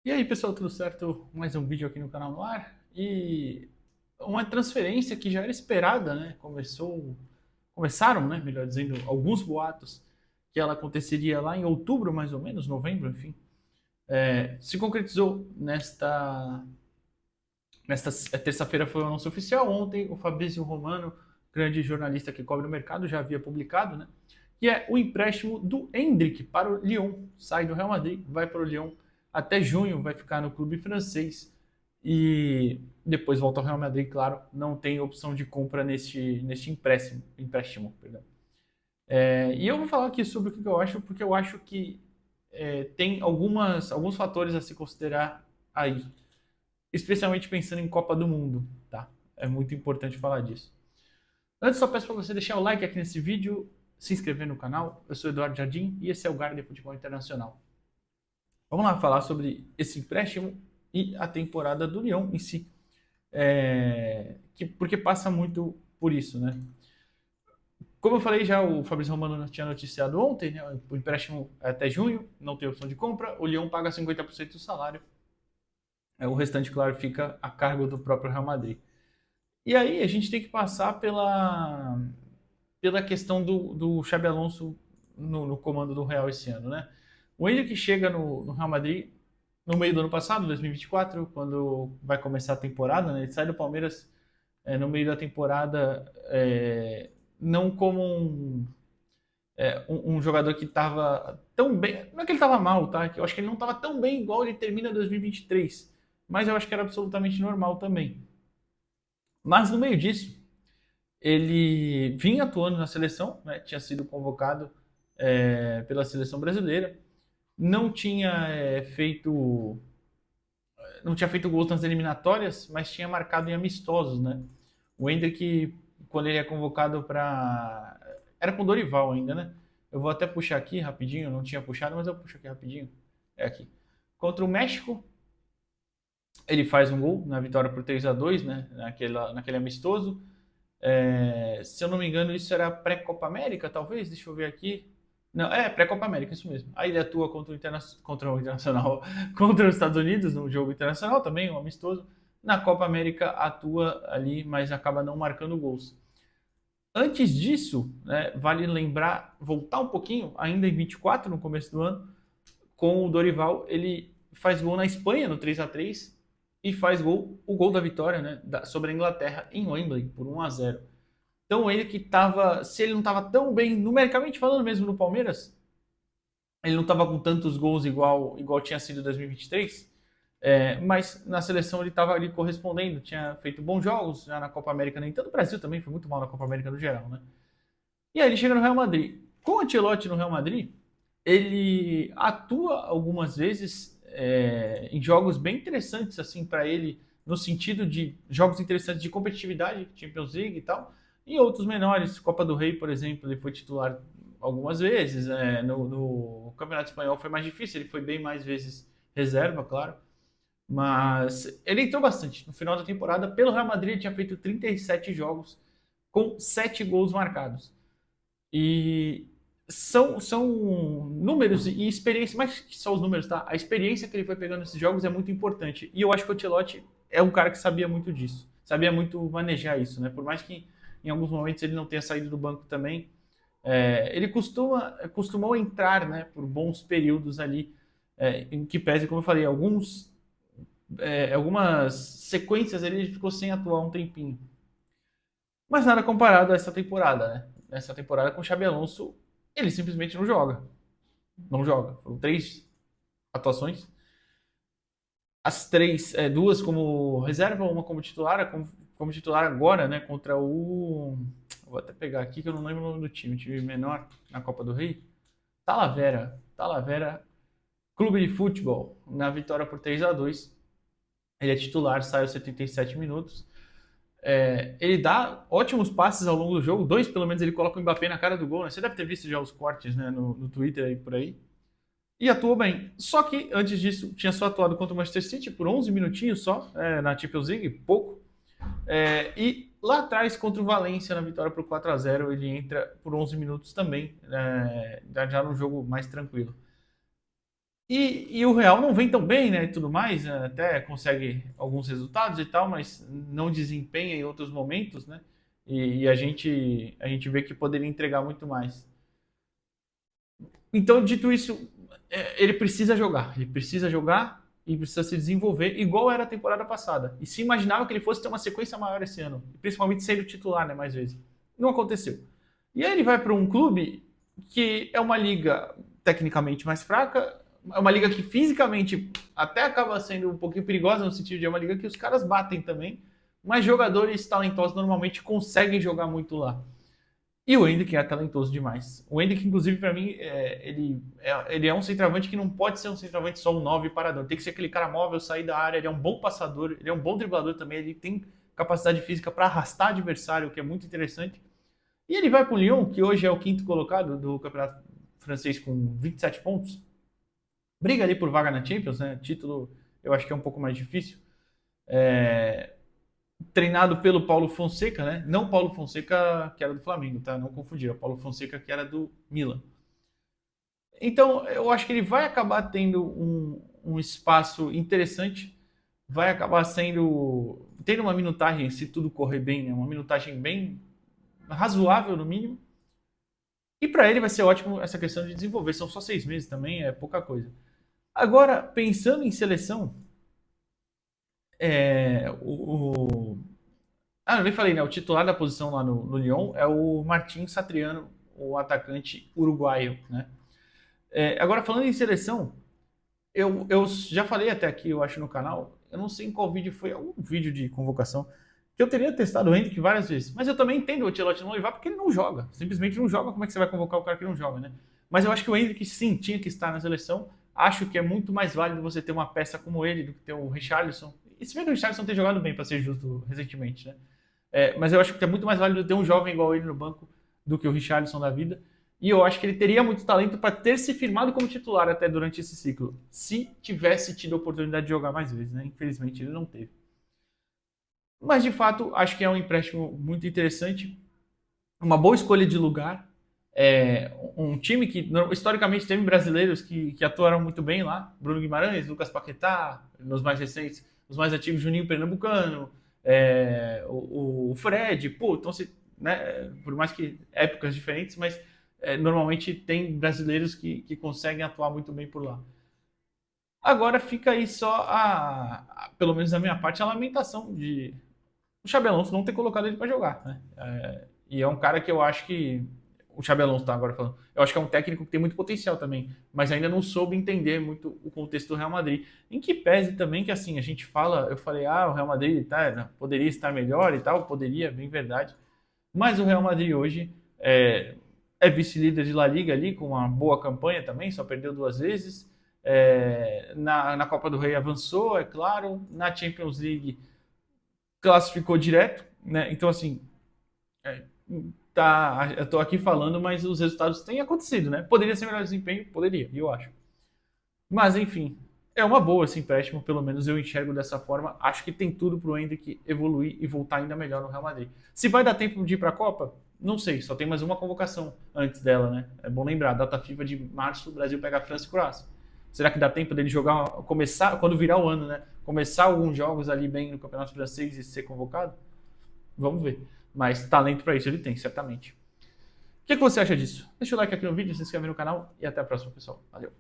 E aí, pessoal, tudo certo? Mais um vídeo aqui no canal no ar. E uma transferência que já era esperada, né? Começaram, né? Melhor dizendo, alguns boatos que ela aconteceria lá em outubro, mais ou menos, novembro, enfim. Se concretizou nesta terça-feira, foi o anúncio oficial. Ontem, o Fabrício Romano, grande jornalista que cobre o mercado, já havia publicado, né? Que é o empréstimo do Endrick para o Lyon. Sai do Real Madrid, vai para o Lyon até junho, vai ficar no clube francês e depois volta ao Real Madrid, claro, não tem opção de compra neste empréstimo, perdão. E eu vou falar aqui sobre o que eu acho, porque eu acho que tem alguns fatores a se considerar aí, especialmente pensando em Copa do Mundo, tá? É muito importante falar disso. Antes, só peço para você deixar o like aqui nesse vídeo, se inscrever no canal. Eu sou Eduardo Jardim e esse é o Guarda de Futebol Internacional. Vamos lá falar sobre esse empréstimo e a temporada do Lyon em si, porque passa muito por isso, né? Como eu falei já, o Fabrício Romano tinha noticiado ontem, né, o empréstimo é até junho, não tem opção de compra, o Lyon paga 50% do salário, o restante, claro, fica a cargo do próprio Real Madrid. E aí a gente tem que passar pela questão do Xabi Alonso no comando do Real esse ano, né? O Endrick chega no Real Madrid no meio do ano passado, 2024, quando vai começar a temporada, né? Ele sai do Palmeiras no meio da temporada, não como um jogador que estava tão bem. Não é que ele estava mal, tá? Eu acho que ele não estava tão bem igual ele termina 2023. Mas eu acho que era absolutamente normal também. Mas no meio disso, ele vinha atuando na seleção, né? Tinha sido convocado pela seleção brasileira, não tinha não tinha feito gols nas eliminatórias, mas tinha marcado em amistosos, né? O Endrick, quando ele é convocado para. Era com o Dorival ainda, né? Eu vou até puxar aqui rapidinho, não tinha puxado, mas eu puxo aqui rapidinho. É aqui. Contra o México, ele faz um gol na vitória por 3-2, né? Naquele amistoso. Se eu não me engano, isso era pré-Copa América, talvez? Deixa eu ver aqui. Não, pré-Copa América, isso mesmo. Aí ele atua contra o Internacional, contra os Estados Unidos, no jogo internacional também, um amistoso. Na Copa América atua ali, mas acaba não marcando gols. Antes disso, né, vale lembrar, voltar um pouquinho, ainda em 24, no começo do ano, com o Dorival, ele faz gol na Espanha, no 3-3 e faz o gol da vitória, né, sobre a Inglaterra em Wembley, por 1-0. Então ele que estava, se ele não estava tão bem, numericamente falando mesmo no Palmeiras, ele não estava com tantos gols igual tinha sido em 2023, mas na seleção ele estava ali correspondendo, tinha feito bons jogos, já na Copa América, nem tanto o Brasil também foi muito mal na Copa América no geral, né? E aí ele chega no Real Madrid. Com o Ancelotti no Real Madrid, ele atua algumas vezes em jogos bem interessantes assim para ele, no sentido de jogos interessantes de competitividade, Champions League e tal, e outros menores, Copa do Rei, por exemplo, ele foi titular algumas vezes, no Campeonato Espanhol foi mais difícil, ele foi bem mais vezes reserva, claro, mas ele entrou bastante. No final da temporada, pelo Real Madrid, ele tinha feito 37 jogos com 7 gols marcados. E são números e experiência, mais que só os números, tá? A experiência que ele foi pegando nesses jogos é muito importante. E eu acho que o Ancelotti é um cara que sabia muito disso, sabia muito manejar isso, né? Por mais que em alguns momentos ele não tenha saído do banco também, ele costumou entrar, né, por bons períodos ali, em que pese, como eu falei, algumas sequências ele ficou sem atuar um tempinho. Mas nada comparado a essa temporada, né? Nessa temporada com o Xabi Alonso, ele simplesmente não joga. Não joga. Foram 3 atuações. As três, duas como reserva, uma como titular, como titular agora, né? Contra o. Vou até pegar aqui que eu não lembro o nome do time menor na Copa do Rei. Talavera. Talavera Clube de Futebol. Na vitória por 3-2. Ele é titular, sai aos 77 minutos. Ele dá ótimos passes ao longo do jogo, 2 pelo menos ele coloca o Mbappé na cara do gol, né? Você deve ter visto já os cortes, né, no Twitter e por aí. E atuou bem. Só que antes disso tinha só atuado contra o Manchester City por 11 minutinhos só, na Champions League, pouco. E lá atrás contra o Valência na vitória por 4-0 ele entra por 11 minutos também, já num jogo mais tranquilo. E o Real não vem tão bem, né, e tudo mais, né, até consegue alguns resultados e tal, mas não desempenha em outros momentos, né? E a gente vê que poderia entregar muito mais. Então, dito isso, ele precisa jogar e precisa se desenvolver igual era a temporada passada. E se imaginava que ele fosse ter uma sequência maior esse ano, principalmente sendo titular, né, mais vezes. Não aconteceu. E aí ele vai para um clube que é uma liga tecnicamente mais fraca, é uma liga que fisicamente até acaba sendo um pouquinho perigosa no sentido de é uma liga que os caras batem também, mas jogadores talentosos normalmente conseguem jogar muito lá. E o Endrick é talentoso demais. O Endrick, inclusive, para mim, ele é um centroavante que não pode ser um centroavante só um 9 parador. Tem que ser aquele cara móvel, sair da área. Ele é um bom passador, ele é um bom driblador também. Ele tem capacidade física para arrastar adversário, o que é muito interessante. E ele vai para o Lyon, que hoje é o quinto colocado do campeonato francês com 27 pontos. Briga ali por vaga na Champions, né? Título eu acho que é um pouco mais difícil. Treinado pelo Paulo Fonseca, né? Não Paulo Fonseca que era do Flamengo, tá? Não confundir, é o Paulo Fonseca que era do Milan. Então, eu acho que ele vai acabar tendo um espaço interessante, vai acabar tendo uma minutagem, se tudo correr bem, né? Uma minutagem bem razoável no mínimo. E para ele vai ser ótimo essa questão de desenvolver. São só 6 meses também, é pouca coisa. Agora, pensando em seleção, eu nem falei, né? O titular da posição lá no Lyon é o Martin Satriano, o atacante uruguaio, né? Agora, falando em seleção, eu já falei até aqui, eu acho, no canal, eu não sei em qual vídeo foi, algum vídeo de convocação, que eu teria testado o Hendrick várias vezes, mas eu também entendo o Ancelotti não levar porque ele não joga, simplesmente não joga, como é que você vai convocar o cara que não joga, né? Mas eu acho que o Hendrick sim, tinha que estar na seleção, acho que é muito mais válido você ter uma peça como ele do que ter o Richarlison, e se bem que o Richarlison tem jogado bem, para ser justo, recentemente, né? Mas eu acho que é muito mais válido ter um jovem igual ele no banco do que o Richarlison da vida. E eu acho que ele teria muito talento para ter se firmado como titular até durante esse ciclo, se tivesse tido a oportunidade de jogar mais vezes, né? Infelizmente ele não teve. Mas de fato, acho que é um empréstimo muito interessante, uma boa escolha de lugar. Um time que historicamente teve brasileiros que atuaram muito bem lá: Bruno Guimarães, Lucas Paquetá, nos mais recentes, os mais antigos, Juninho Pernambucano, o Fred, pô, então né, por mais que épocas diferentes, mas normalmente tem brasileiros que conseguem atuar muito bem por lá. Agora fica aí só pelo menos da minha parte, a lamentação de o Xabi Alonso não ter colocado ele para jogar, né? E é um cara que eu acho que o Xabi Alonso tá agora falando. Eu acho que é um técnico que tem muito potencial também, mas ainda não soube entender muito o contexto do Real Madrid. Em que pese também que assim, a gente fala, eu falei, o Real Madrid poderia estar melhor e tal, poderia, bem verdade. Mas o Real Madrid hoje é vice-líder de La Liga ali, com uma boa campanha também, só perdeu 2 vezes. Na Copa do Rei avançou, é claro. Na Champions League classificou direto, né? Então, assim, eu tô aqui falando, mas os resultados têm acontecido, né? Poderia ser melhor desempenho? Poderia, eu acho. Mas, enfim, é uma boa esse empréstimo, pelo menos eu enxergo dessa forma. Acho que tem tudo pro Endrick evoluir e voltar ainda melhor no Real Madrid. Se vai dar tempo de ir pra Copa? Não sei, só tem mais uma convocação antes dela, né? É bom lembrar, data FIFA de março, o Brasil pega a França e Croácia. Será que dá tempo dele começar, quando virar o ano, né? Começar alguns jogos ali bem no Campeonato Francês e ser convocado? Vamos ver. Mas talento para isso ele tem, certamente. O que você acha disso? Deixa o like aqui no vídeo, se inscreve no canal e até a próxima, pessoal. Valeu!